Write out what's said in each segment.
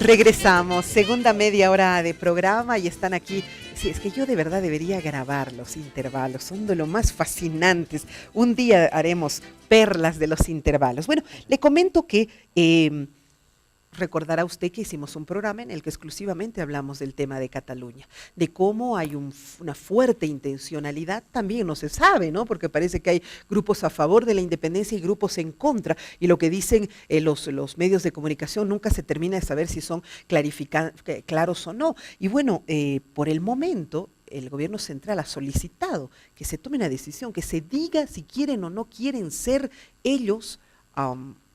Regresamos, segunda media hora de programa y están aquí. Sí, es que yo de verdad debería grabar los intervalos, son de lo más fascinantes. Un día haremos perlas de los intervalos. Bueno, le comento que recordará usted que hicimos un programa en el que exclusivamente hablamos del tema de Cataluña, de cómo hay una fuerte intencionalidad, también no se sabe, ¿no? Porque parece que hay grupos a favor de la independencia y grupos en contra, y lo que dicen los medios de comunicación nunca se termina de saber si son claros o no. Y bueno, por el momento el gobierno central ha solicitado que se tome una decisión, que se diga si quieren o no quieren ser ellos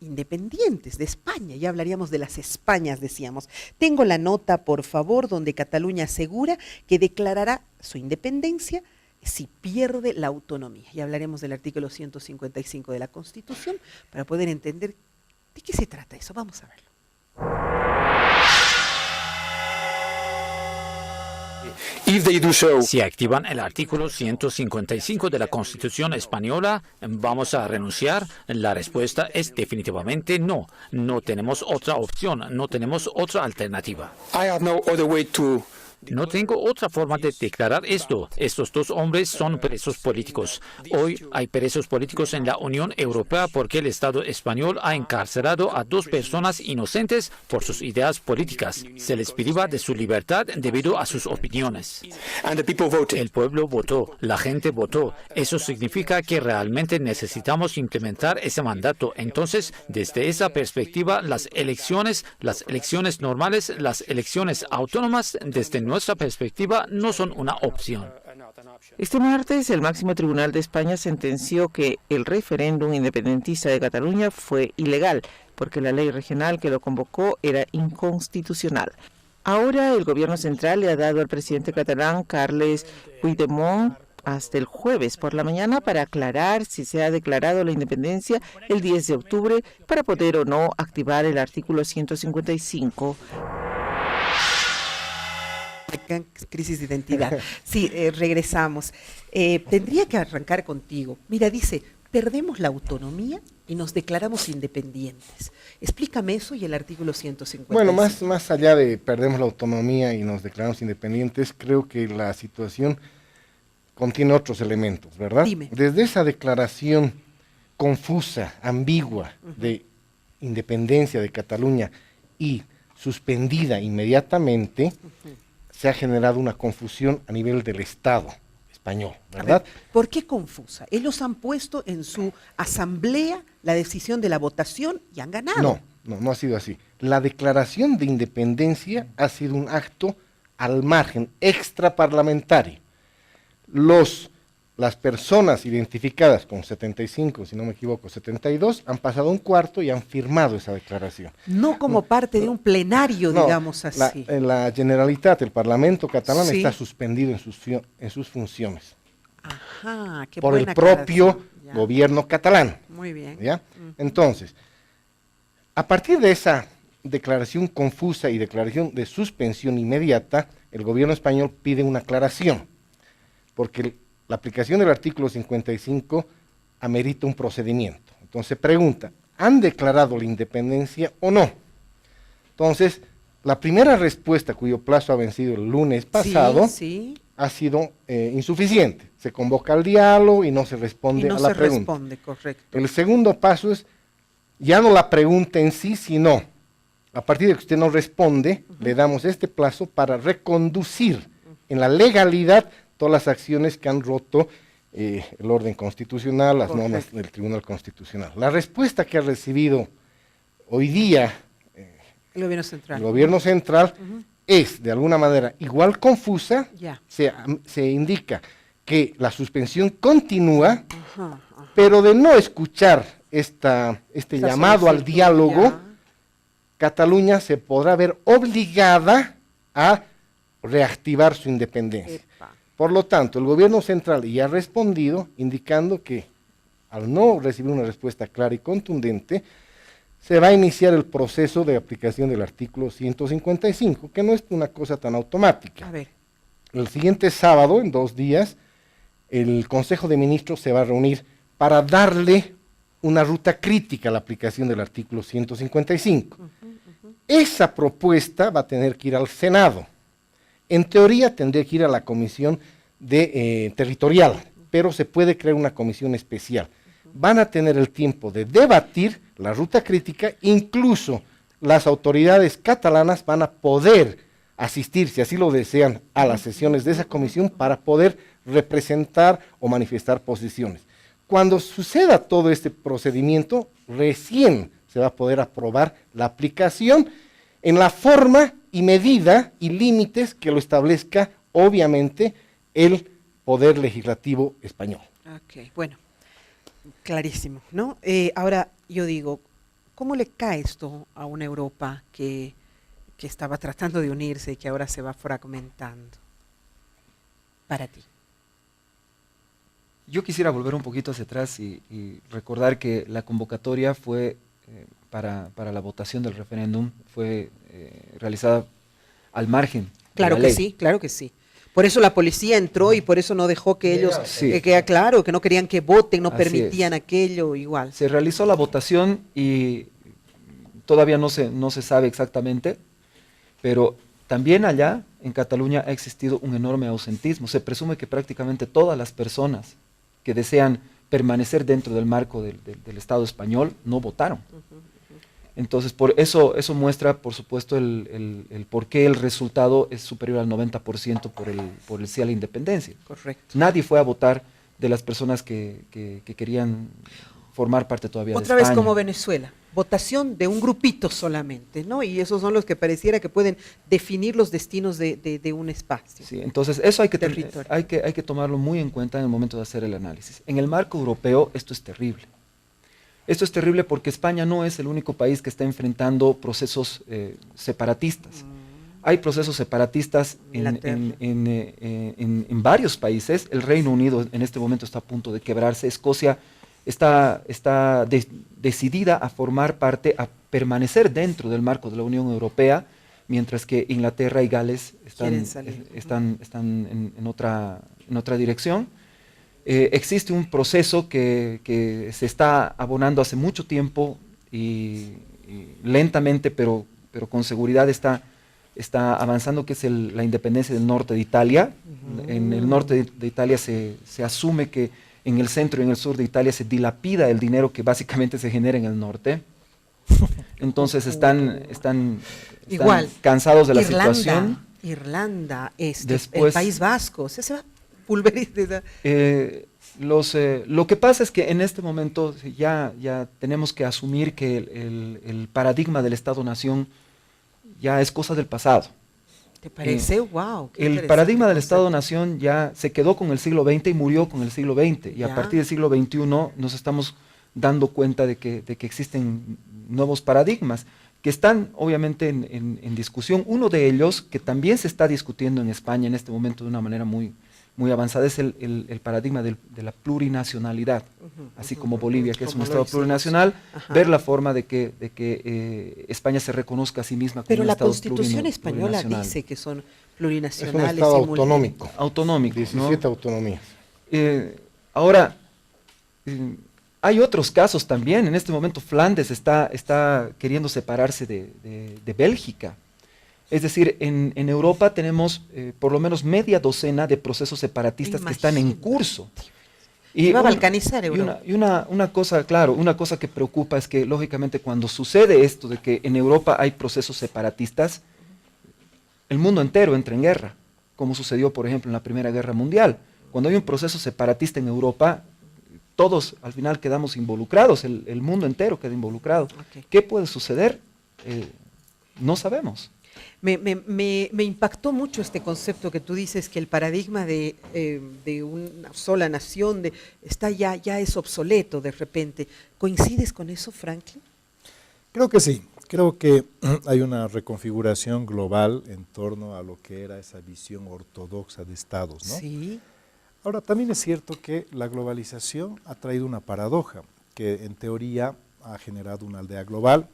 independientes de España. Ya hablaríamos de las Españas, decíamos. Tengo la nota, por favor, donde Cataluña asegura que declarará su independencia si pierde la autonomía. Ya hablaremos del artículo 155 de la Constitución para poder entender de qué se trata eso. Vamos a verlo. Si activan el artículo 155 de la Constitución española, ¿vamos a renunciar? La respuesta es definitivamente no. No tenemos otra opción, no tenemos otra alternativa. No tengo otra forma de declarar esto. Estos dos hombres son presos políticos. Hoy hay presos políticos en la Unión Europea porque el Estado español ha encarcelado a dos personas inocentes por sus ideas políticas. Se les priva de su libertad debido a sus opiniones. El pueblo votó, la gente votó. Eso significa que realmente necesitamos implementar ese mandato. Entonces, desde esa perspectiva, las elecciones normales, las elecciones autónomas, desde nuestra perspectiva, no son una opción. Este martes, el máximo tribunal de España sentenció que el referéndum independentista de Cataluña fue ilegal, porque la ley regional que lo convocó era inconstitucional. Ahora, el gobierno central le ha dado al presidente catalán, Carles Puigdemont, hasta el jueves por la mañana para aclarar si se ha declarado la independencia el 10 de octubre para poder o no activar el artículo 155. Crisis de identidad. Sí, regresamos. Tendría que arrancar contigo. Mira, dice, perdemos la autonomía y nos declaramos independientes. Explícame eso y el artículo 155. Bueno, más allá de perdemos la autonomía y nos declaramos independientes, creo que la situación contiene otros elementos, ¿verdad? Dime. Desde esa declaración confusa, ambigua de independencia de Cataluña y suspendida inmediatamente, se ha generado una confusión a nivel del Estado español, ¿verdad? Ver, ¿por qué confusa? Ellos han puesto en su asamblea la decisión de la votación y han ganado. No ha sido así. La declaración de independencia ha sido un acto al margen, extraparlamentario. Las personas identificadas con 75, si no me equivoco, 72, han pasado un cuarto y han firmado esa declaración. No como parte de un plenario, digamos así. La Generalitat, el Parlamento catalán, está suspendido en sus funciones. Ajá, qué por buena el propio aclaración. gobierno catalán. Muy bien. ¿Ya? Entonces, a partir de esa declaración confusa y declaración de suspensión inmediata, el gobierno español pide una aclaración, porque la aplicación del artículo 55 amerita un procedimiento. Entonces se pregunta, ¿han declarado la independencia o no? Entonces, la primera respuesta, cuyo plazo ha vencido el lunes pasado, ha sido insuficiente. Se convoca al diálogo y no se responde a la pregunta. Correcto. El segundo paso es, ya no la pregunta en sí, sino, a partir de que usted no responde, le damos este plazo para reconducir en la legalidad todas las acciones que han roto el orden constitucional, las normas del Tribunal Constitucional. La respuesta que ha recibido hoy día el gobierno central es, de alguna manera, igual confusa. Se indica que la suspensión continúa, pero de no escuchar este llamado al diálogo, Cataluña se podrá ver obligada a reactivar su independencia. Por lo tanto, el gobierno central ya ha respondido indicando que al no recibir una respuesta clara y contundente, se va a iniciar el proceso de aplicación del artículo 155, que no es una cosa tan automática. A ver. El siguiente sábado, en 2 días, el Consejo de Ministros se va a reunir para darle una ruta crítica a la aplicación del artículo 155. esa propuesta va a tener que ir al Senado. En teoría tendría que ir a la comisión territorial, pero se puede crear una comisión especial. Van a tener el tiempo de debatir la ruta crítica, incluso las autoridades catalanas van a poder asistir, si así lo desean, a las sesiones de esa comisión para poder representar o manifestar posiciones. Cuando suceda todo este procedimiento, recién se va a poder aprobar la aplicación en la forma y medida y límites que lo establezca, obviamente, el Poder Legislativo español. Ok, bueno, clarísimo, ¿no? Ahora, yo digo, ¿cómo le cae esto a una Europa que estaba tratando de unirse y que ahora se va fragmentando? Para ti. Yo quisiera volver un poquito hacia atrás y recordar que la convocatoria fue para la votación del referéndum, fue realizada al margen Claro de la que ley. sí, claro que sí. Por eso la policía entró y por eso no dejó que ellos, Sí. queda claro, que no querían que voten, no Así permitían es. aquello, igual. Se realizó la votación y todavía no se sabe exactamente, pero también allá en Cataluña ha existido un enorme ausentismo. Se presume que prácticamente todas las personas que desean permanecer dentro del marco del Estado español no votaron. Entonces, por eso muestra, por supuesto, el por qué el resultado es superior al 90% por el sí a la independencia. Correcto. Nadie fue a votar de las personas que querían formar parte todavía de Otra España. vez como Venezuela, votación de un grupito solamente, ¿no? Y esos son los que pareciera que pueden definir los destinos de un espacio. Sí, entonces eso hay que tomarlo muy en cuenta en el momento de hacer el análisis. En el marco europeo esto es terrible. Esto es terrible porque España no es el único país que está enfrentando procesos separatistas. Hay procesos separatistas en varios países. El Reino Unido en este momento está a punto de quebrarse. Escocia está decidida a formar parte, a permanecer dentro del marco de la Unión Europea, mientras que Inglaterra y Gales están en otra dirección. Existe un proceso que se está abonando hace mucho tiempo y lentamente, pero con seguridad está avanzando, que es la independencia del norte de Italia. En el norte de Italia se asume que en el centro y en el sur de Italia se dilapida el dinero que básicamente se genera en el norte. Entonces están Igual, cansados de la situación. Irlanda, Después, el País Vasco, se va pulverizar. Lo que pasa es que en este momento ya tenemos que asumir que el paradigma del Estado-Nación ya es cosa del pasado. ¿Te parece? ¡Wow! El paradigma del Estado-Nación ya se quedó con el siglo XX y murió con el siglo XX. Y a partir del siglo XXI nos estamos dando cuenta de que existen nuevos paradigmas que están obviamente en discusión. Uno de ellos, que también se está discutiendo en España en este momento de una manera muy avanzada, es el paradigma de la plurinacionalidad, así como Bolivia, que es un Estado plurinacional, ver la forma de que España se reconozca a sí misma como un Estado plurinacional. Pero la Constitución española dice que son plurinacionales. Es un Estado autonómico. Autonómico, 17 autonomías. Ahora, hay otros casos también. En este momento Flandes está queriendo separarse de Bélgica. Es decir, en Europa tenemos por lo menos media docena de procesos separatistas que están en curso. Y va a balcanizar Europa. Y una cosa, claro, una cosa que preocupa es que, lógicamente, cuando sucede esto de que en Europa hay procesos separatistas, el mundo entero entra en guerra, como sucedió, por ejemplo, en la Primera Guerra Mundial. Cuando hay un proceso separatista en Europa, todos al final quedamos involucrados, el mundo entero queda involucrado. Okay. ¿Qué puede suceder? No sabemos. Me impactó mucho este concepto que tú dices, que el paradigma de una sola nación ya es obsoleto de repente. ¿Coincides con eso, Franklin? Creo que sí. Creo que hay una reconfiguración global en torno a lo que era esa visión ortodoxa de estados, ¿no? Sí. Ahora, también es cierto que la globalización ha traído una paradoja, que en teoría ha generado una aldea global,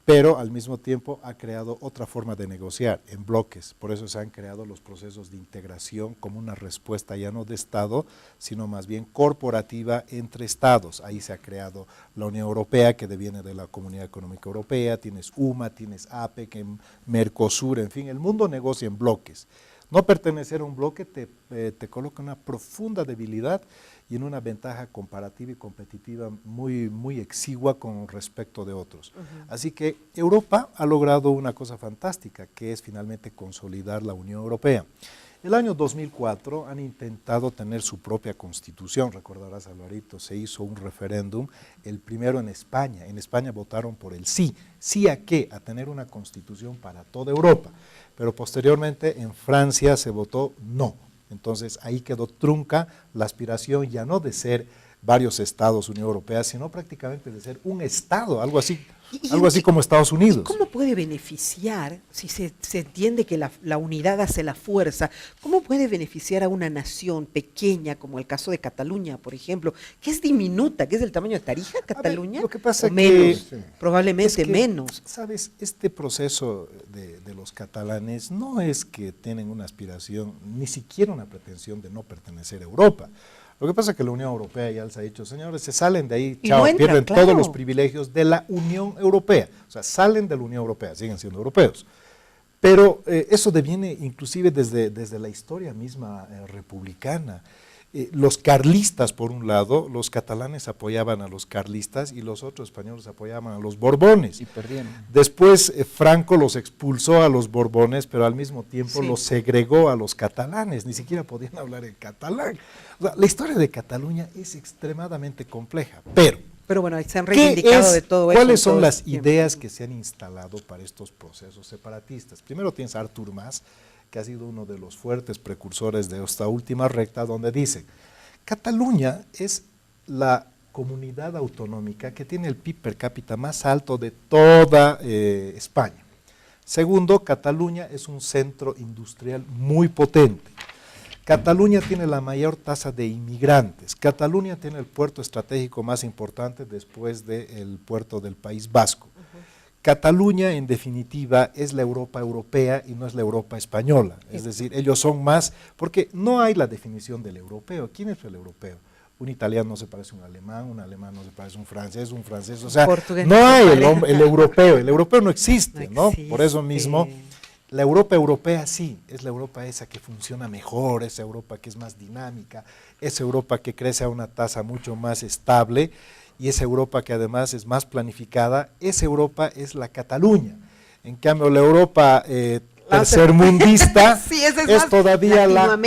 pero al mismo tiempo ha creado otra forma de negociar en bloques. Por eso se han creado los procesos de integración como una respuesta ya no de Estado, sino más bien corporativa entre Estados. Ahí se ha creado la Unión Europea, que deviene de la Comunidad Económica Europea, tienes UMA, tienes APEC, Mercosur, en fin, el mundo negocia en bloques. No pertenecer a un bloque te coloca una profunda debilidad y en una ventaja comparativa y competitiva muy, muy exigua con respecto de otros. Así que Europa ha logrado una cosa fantástica, que es finalmente consolidar la Unión Europea. El año 2004 han intentado tener su propia constitución, recordarás, Alvarito, se hizo un referéndum, el primero en España. En España votaron por el sí. ¿Sí a qué? A tener una constitución para toda Europa. Pero posteriormente en Francia se votó no. Entonces ahí quedó trunca la aspiración ya no de ser varios estados Unión Europea, sino prácticamente de ser un estado, algo así como Estados Unidos. ¿Cómo puede beneficiar, si se entiende que la unidad hace la fuerza, cómo puede beneficiar a una nación pequeña, como el caso de Cataluña, por ejemplo, que es diminuta, que es del tamaño de Tarija, Cataluña? Lo que pasa o menos, que, probablemente es que, menos. ¿Sabes? Este proceso de los catalanes no es que tienen una aspiración, ni siquiera una pretensión de no pertenecer a Europa. Lo que pasa es que la Unión Europea ya les ha dicho, señores, se salen de ahí, chao, no pierden todos los privilegios de la Unión Europea. O sea, salen de la Unión Europea, siguen siendo europeos. Pero eso deviene inclusive desde la historia misma republicana. Los carlistas, por un lado, los catalanes apoyaban a los carlistas y los otros españoles apoyaban a los borbones. Y perdieron. Después Franco los expulsó a los borbones, pero al mismo tiempo los segregó a los catalanes, ni siquiera podían hablar en catalán. O sea, la historia de Cataluña es extremadamente compleja, pero Bueno, se han reivindicado de todo eso. ¿Cuáles son las ideas que se han instalado para estos procesos separatistas? Primero tienes a Artur Mas, que ha sido uno de los fuertes precursores de esta última recta, donde dice, Cataluña es la comunidad autonómica que tiene el PIB per cápita más alto de toda España. Segundo, Cataluña es un centro industrial muy potente. Cataluña tiene la mayor tasa de inmigrantes. Cataluña tiene el puerto estratégico más importante después del puerto del País Vasco. Cataluña, en definitiva, es la Europa europea y no es la Europa española. Es decir, ellos son más, porque no hay la definición del europeo. ¿Quién es el europeo? Un italiano no se parece a un alemán no se parece a un francés, o sea, no hay el europeo no existe, ¿no? Por eso mismo, la Europa europea sí, es la Europa esa que funciona mejor, esa Europa que es más dinámica, esa Europa que crece a una tasa mucho más estable, y esa Europa que además es más planificada, esa Europa es la Cataluña. En cambio, la Europa tercermundista sí, es todavía la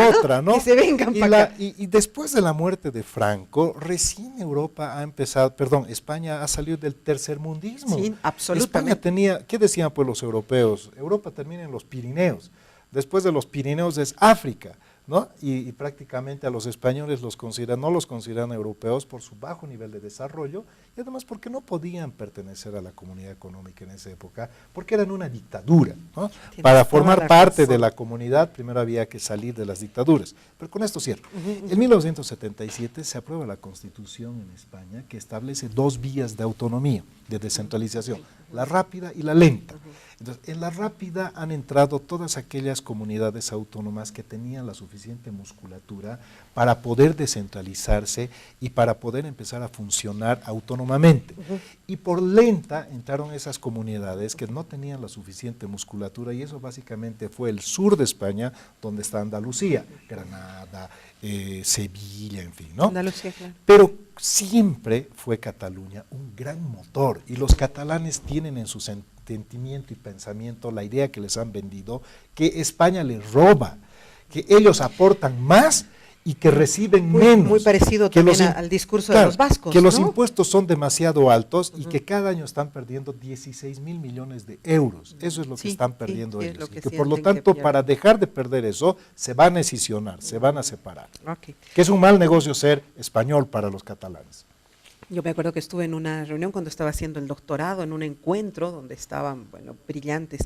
otra, ¿no? Que se vengan para acá. Y después de la muerte de Franco, recién Europa ha empezado, España ha salido del tercermundismo. Sí, absolutamente. España tenía, ¿qué decían pues los europeos? Europa termina en los Pirineos, después de los Pirineos es África, ¿no? Y prácticamente a los españoles no los consideran europeos por su bajo nivel de desarrollo y además porque no podían pertenecer a la comunidad económica en esa época, porque eran una dictadura, ¿no? Para formar parte de la comunidad primero había que salir de las dictaduras. Pero con esto cierro. En 1977 se aprueba la Constitución en España que establece 2 vías de autonomía, de descentralización, la rápida y la lenta. Entonces, en la rápida han entrado todas aquellas comunidades autónomas que tenían la suficiente musculatura para poder descentralizarse y para poder empezar a funcionar autónomamente. Y por lenta entraron esas comunidades que no tenían la suficiente musculatura, y eso básicamente fue el sur de España, donde está Andalucía, Granada, Sevilla, en fin, ¿no? Andalucía, claro. Pero siempre fue Cataluña un gran motor, y los catalanes tienen en su sentimiento y pensamiento la idea que les han vendido, que España les roba, que ellos aportan más y que reciben menos. Muy parecido también al discurso de los vascos, que los ¿no? impuestos son demasiado altos y que cada año están perdiendo 16.000 millones de euros. Eso es lo que están perdiendo ellos. Y que por lo tanto, para dejar de perder eso, se van a escisionar, se van a separar. Que es un mal negocio ser español para los catalanes. Yo me acuerdo que estuve en una reunión cuando estaba haciendo el doctorado, en un encuentro donde estaban, brillantes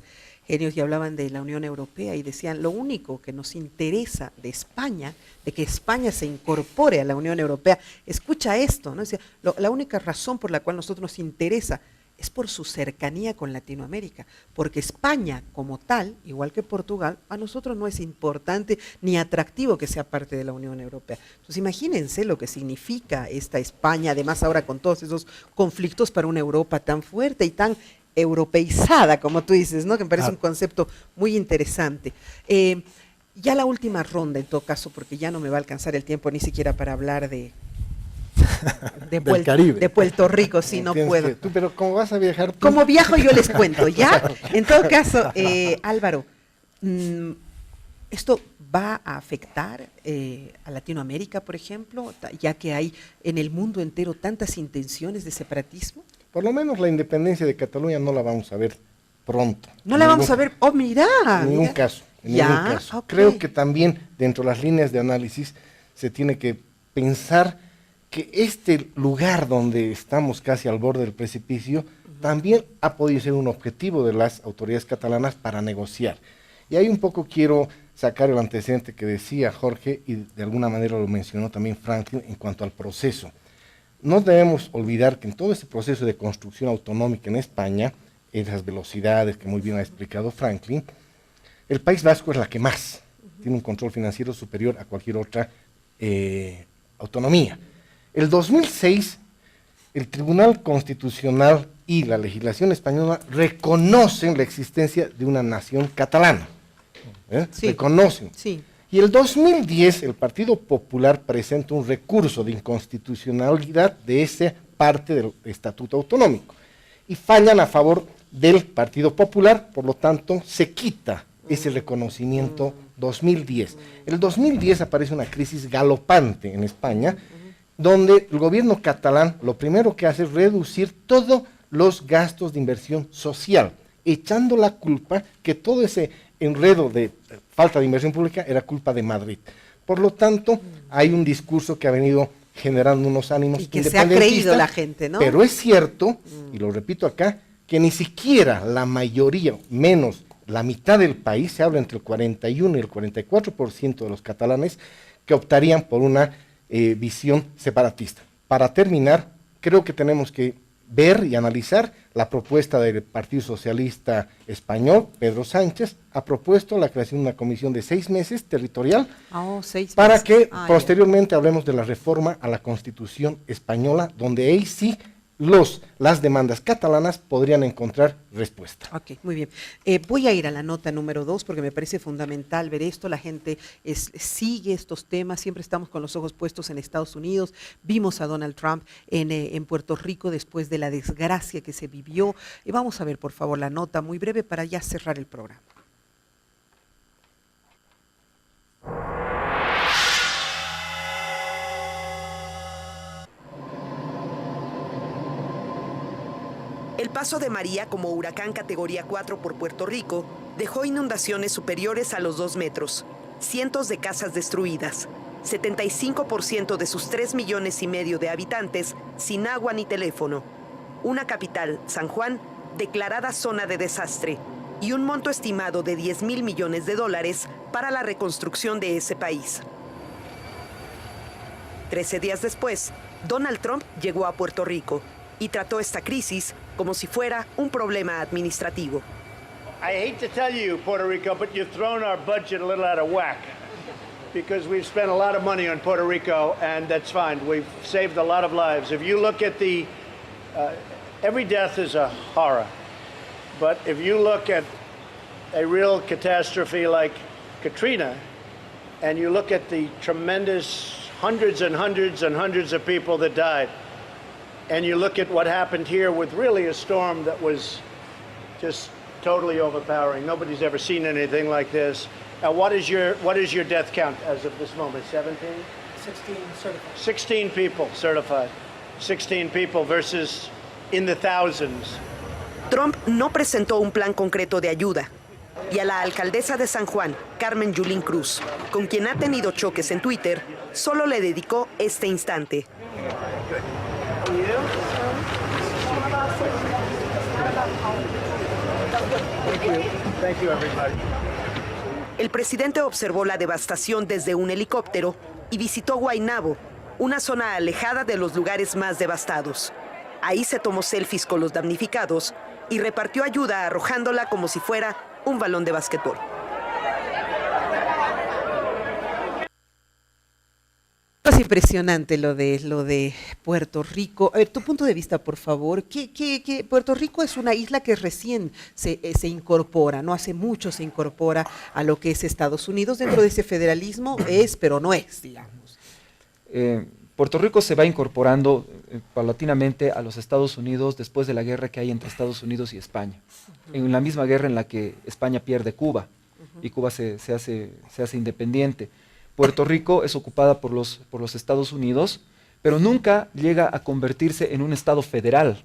genios y hablaban de la Unión Europea y decían, lo único que nos interesa de España, de que España se incorpore a la Unión Europea, escucha esto, ¿no? Decía, la única razón por la cual nosotros nos interesa es por su cercanía con Latinoamérica, porque España como tal, igual que Portugal, a nosotros no es importante ni atractivo que sea parte de la Unión Europea. Entonces imagínense lo que significa esta España, además ahora con todos esos conflictos para una Europa tan fuerte y tan europeizada, como tú dices, ¿no? Que me parece un concepto muy interesante. Ya la última ronda, en todo caso, porque ya no me va a alcanzar el tiempo ni siquiera para hablar de Puerto Rico, si no puedo. Pero ¿cómo vas a viajar tú? Como viajo yo les cuento, ¿ya? En todo caso, Álvaro, ¿esto va a afectar a Latinoamérica, por ejemplo, ya que hay en el mundo entero tantas intenciones de separatismo? Por lo menos la independencia de Cataluña no la vamos a ver pronto. No la vamos a ver, oh, mira. En ningún caso. En ningún caso. Okay. Creo que también dentro de las líneas de análisis se tiene que pensar que este lugar donde estamos casi al borde del precipicio también ha podido ser un objetivo de las autoridades catalanas para negociar. Y ahí un poco quiero sacar el antecedente que decía Jorge y de alguna manera lo mencionó también Franklin en cuanto al proceso. No debemos olvidar que en todo este proceso de construcción autonómica en España, esas velocidades que muy bien ha explicado Franklin, el País Vasco es la que más tiene un control financiero superior a cualquier otra autonomía. El 2006, el Tribunal Constitucional y la legislación española reconocen la existencia de una nación catalana. Sí, reconocen. Sí. Y el 2010, el Partido Popular presenta un recurso de inconstitucionalidad de esa parte del Estatuto Autonómico. Y fallan a favor del Partido Popular, por lo tanto, se quita ese reconocimiento 2010. En el 2010 aparece una crisis galopante en España, donde el gobierno catalán lo primero que hace es reducir todos los gastos de inversión social, echando la culpa que todo ese enredo de falta de inversión pública era culpa de Madrid. Por lo tanto, hay un discurso que ha venido generando unos ánimos y que se ha creído la gente, ¿no? Pero es cierto, y lo repito acá, que ni siquiera la mayoría, menos la mitad del país, se habla entre el 41 y el 44% de los catalanes que optarían por una visión separatista. Para terminar, creo que tenemos que ver y analizar la propuesta del Partido Socialista Español. Pedro Sánchez ha propuesto la creación de una comisión de 6 meses territorial para que posteriormente hablemos de la reforma a la Constitución española, donde ahí sí las demandas catalanas podrían encontrar respuesta. Ok, muy bien. Voy a ir a la nota número 2 porque me parece fundamental ver esto. La gente sigue estos temas, siempre estamos con los ojos puestos en Estados Unidos. Vimos a Donald Trump en Puerto Rico después de la desgracia que se vivió. Vamos a ver, por favor, la nota muy breve para ya cerrar el programa. El paso de María como huracán categoría 4 por Puerto Rico dejó inundaciones superiores a los 2 metros, cientos de casas destruidas, 75% de sus 3,5 millones de habitantes sin agua ni teléfono, una capital, San Juan, declarada zona de desastre y un monto estimado de $10,000 millones para la reconstrucción de ese país. 13 días después, Donald Trump llegó a Puerto Rico y trató esta crisis como si fuera un problema administrativo. I hate to tell you, Puerto Rico, but you've thrown our budget a little out of whack because we've spent a lot of money on Puerto Rico, and that's fine. We've saved a lot of lives. If you look at every death is a horror, but if you look at a real catastrophe like Katrina, and you look at the tremendous hundreds and hundreds and hundreds of people that died, and you look at what happened here with really a storm that was just totally overpowering. Nobody's ever seen anything like this. What is your death count as of this moment? 17? 16 certified. 16 people certified. 16 people versus in the thousands. Trump no presentó un plan concreto de ayuda. Y a la alcaldesa de San Juan, Carmen Yulín Cruz, con quien ha tenido choques en Twitter, solo le dedicó este instante. El presidente observó la devastación desde un helicóptero y visitó Guaynabo, una zona alejada de los lugares más devastados. Ahí se tomó selfies con los damnificados y repartió ayuda arrojándola como si fuera un balón de básquetbol. Es impresionante lo de Puerto Rico. A ver, tu punto de vista, por favor. ¿Qué Puerto Rico es una isla que recién se incorpora, no hace mucho se incorpora a lo que es Estados Unidos dentro de ese federalismo? Es, pero no es, digamos. Puerto Rico se va incorporando paulatinamente a los Estados Unidos después de la guerra que hay entre Estados Unidos y España. En la misma guerra en la que España pierde Cuba y Cuba se hace independiente. Puerto Rico es ocupada por los Estados Unidos, pero nunca llega a convertirse en un estado federal.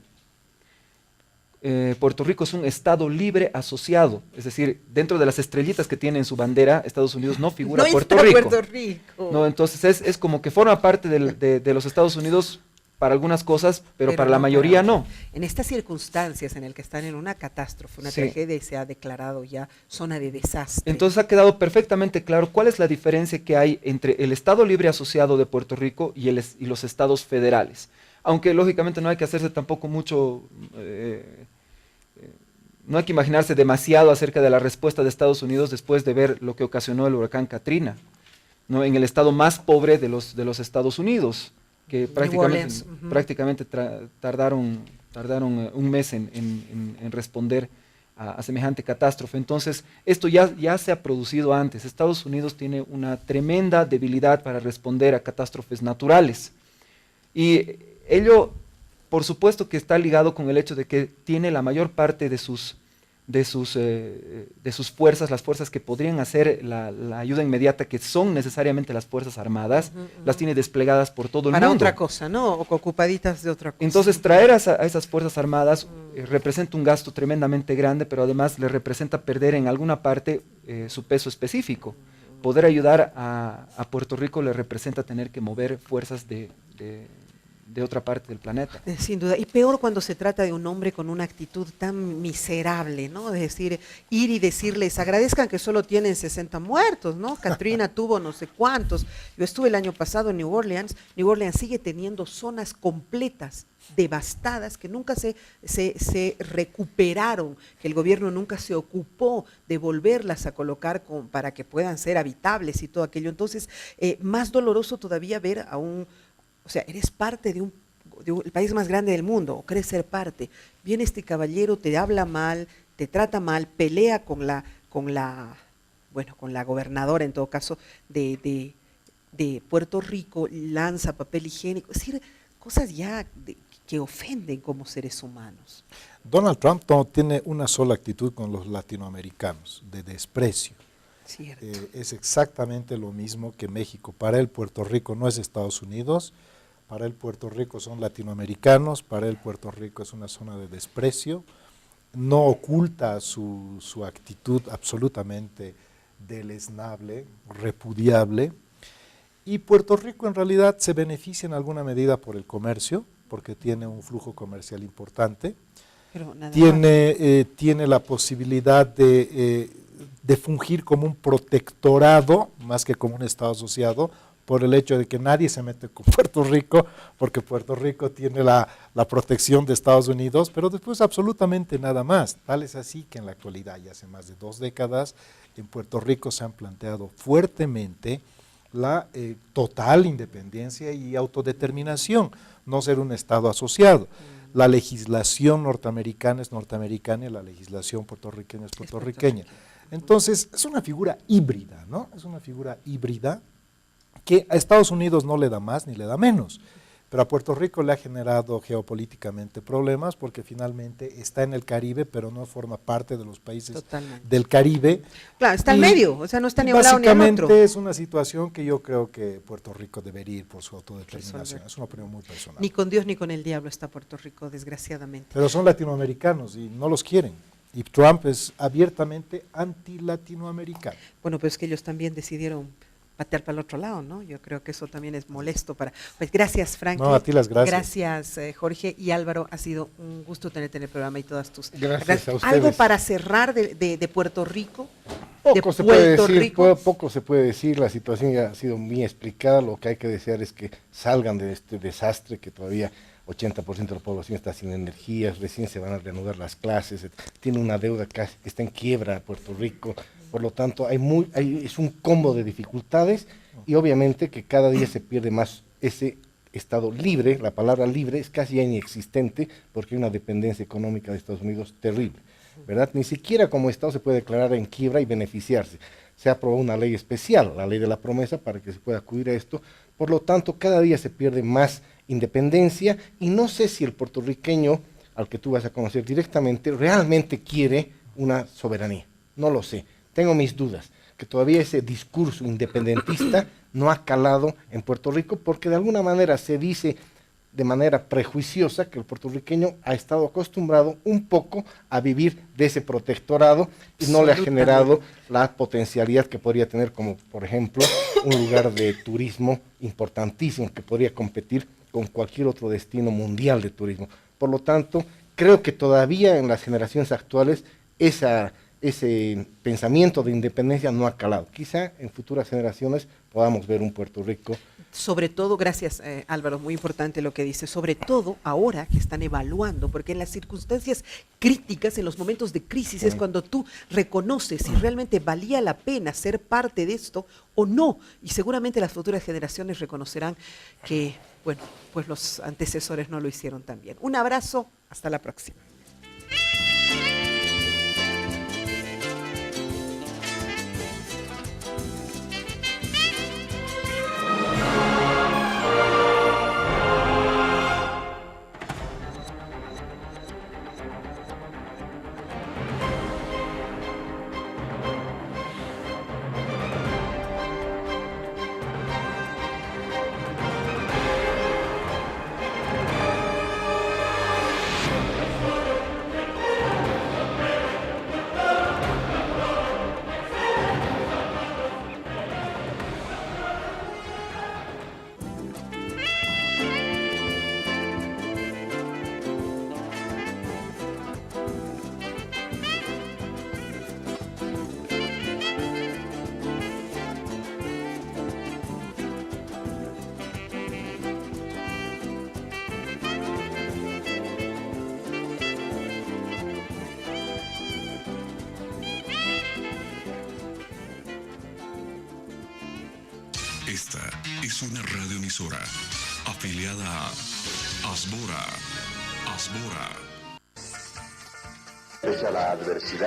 Puerto Rico es un estado libre asociado, es decir, dentro de las estrellitas que tiene en su bandera, Estados Unidos no figura Puerto Rico. No, entonces es como que forma parte de los Estados Unidos para algunas cosas, pero para la mayoría no. En estas circunstancias en el que están en una catástrofe, una tragedia, y se ha declarado ya zona de desastre. Entonces ha quedado perfectamente claro cuál es la diferencia que hay entre el Estado Libre Asociado de Puerto Rico y los estados federales. Aunque lógicamente no hay que hacerse tampoco mucho, no hay que imaginarse demasiado acerca de la respuesta de Estados Unidos después de ver lo que ocasionó el huracán Katrina, ¿no? En el estado más pobre de los Estados Unidos, que prácticamente tardaron un mes en responder a semejante catástrofe. Entonces, esto ya se ha producido antes. Estados Unidos tiene una tremenda debilidad para responder a catástrofes naturales. Y ello, por supuesto que está ligado con el hecho de que tiene la mayor parte de sus fuerzas, las fuerzas que podrían hacer la ayuda inmediata, que son necesariamente las Fuerzas Armadas, las tiene desplegadas por todo el mundo. Para otra cosa, ¿no? O ocupaditas de otra cosa. Entonces, traer a esas Fuerzas Armadas representa un gasto tremendamente grande, pero además le representa perder en alguna parte su peso específico. Poder ayudar a Puerto Rico le representa tener que mover fuerzas de otra parte del planeta. Sin duda, y peor cuando se trata de un hombre con una actitud tan miserable, ¿no? De decir, ir y decirles, agradezcan que solo tienen 60 muertos, ¿no? Katrina tuvo no sé cuántos. Yo estuve el año pasado en New Orleans sigue teniendo zonas completas devastadas que nunca se recuperaron, que el gobierno nunca se ocupó de volverlas a colocar para que puedan ser habitables y todo aquello. Entonces, más doloroso todavía ver a o sea, eres parte de el país más grande del mundo, o crees ser parte. Viene este caballero, te habla mal, te trata mal, pelea con la gobernadora, en todo caso, de Puerto Rico, lanza papel higiénico. Es decir, cosas ya que ofenden como seres humanos. Donald Trump tiene una sola actitud con los latinoamericanos, de desprecio. Es exactamente lo mismo que México. Para él Puerto Rico no es Estados Unidos, para él Puerto Rico son latinoamericanos, para él Puerto Rico es una zona de desprecio, no oculta su actitud absolutamente deleznable, repudiable, y Puerto Rico en realidad se beneficia en alguna medida por el comercio, porque tiene un flujo comercial importante, tiene la posibilidad de fungir como un protectorado, más que como un Estado asociado, por el hecho de que nadie se mete con Puerto Rico, porque Puerto Rico tiene la protección de Estados Unidos, pero después absolutamente nada más. Tal es así que en la actualidad, ya hace más de 2 décadas, en Puerto Rico se han planteado fuertemente la total independencia y autodeterminación, no ser un Estado asociado. La legislación norteamericana es norteamericana y la legislación puertorriqueña es puertorriqueña. Entonces, es una figura híbrida, ¿no? Es una figura híbrida que a Estados Unidos no le da más ni le da menos, pero a Puerto Rico le ha generado geopolíticamente problemas porque finalmente está en el Caribe, pero no forma parte de los países del Caribe. Claro, está en medio, o sea, no está ni a un lado ni al otro. Básicamente es una situación que yo creo que Puerto Rico debería ir por su autodeterminación. Es una opinión muy personal. Ni con Dios ni con el diablo está Puerto Rico, desgraciadamente. Pero son latinoamericanos y no los quieren. Y Trump es abiertamente anti-latinoamericano. Bueno, pues es que ellos también decidieron patear para el otro lado, ¿no? Yo creo que eso también es molesto para... Pues gracias, Frankie. No, a ti las gracias. Gracias, Jorge y Álvaro. Ha sido un gusto tenerte en el programa y todas tus... Gracias a ustedes. ¿Algo para cerrar de Puerto Rico? Poco se puede decir, la situación ya ha sido muy explicada, lo que hay que desear es que salgan de este desastre que todavía 80% de la población está sin energía, recién se van a reanudar las clases, tiene una deuda que está en quiebra Puerto Rico, por lo tanto es un combo de dificultades y obviamente que cada día se pierde más ese Estado libre. La palabra libre es casi ya inexistente porque hay una dependencia económica de Estados Unidos terrible, ¿verdad? Ni siquiera como Estado se puede declarar en quiebra y beneficiarse. Se ha aprobado una ley especial, la ley de la promesa, para que se pueda acudir a esto. Por lo tanto, cada día se pierde más independencia y no sé si el puertorriqueño, al que tú vas a conocer directamente, realmente quiere una soberanía. No lo sé. Tengo mis dudas, que todavía ese discurso independentista no ha calado en Puerto Rico porque de alguna manera se dice de manera prejuiciosa que el puertorriqueño ha estado acostumbrado un poco a vivir de ese protectorado y no le ha generado la potencialidad que podría tener como, por ejemplo, un lugar de turismo importantísimo que podría competir con cualquier otro destino mundial de turismo. Por lo tanto, creo que todavía en las generaciones actuales ese pensamiento de independencia no ha calado. Quizá en futuras generaciones podamos ver un Puerto Rico. Sobre todo, gracias Álvaro, muy importante lo que dice, sobre todo ahora que están evaluando, porque en las circunstancias críticas, en los momentos de crisis, es cuando tú reconoces si realmente valía la pena ser parte de esto o no, y seguramente las futuras generaciones reconocerán que, bueno, pues los antecesores no lo hicieron tan bien. Un abrazo, hasta la próxima. Esta es una radioemisora afiliada a Asbora. Pese a la adversidad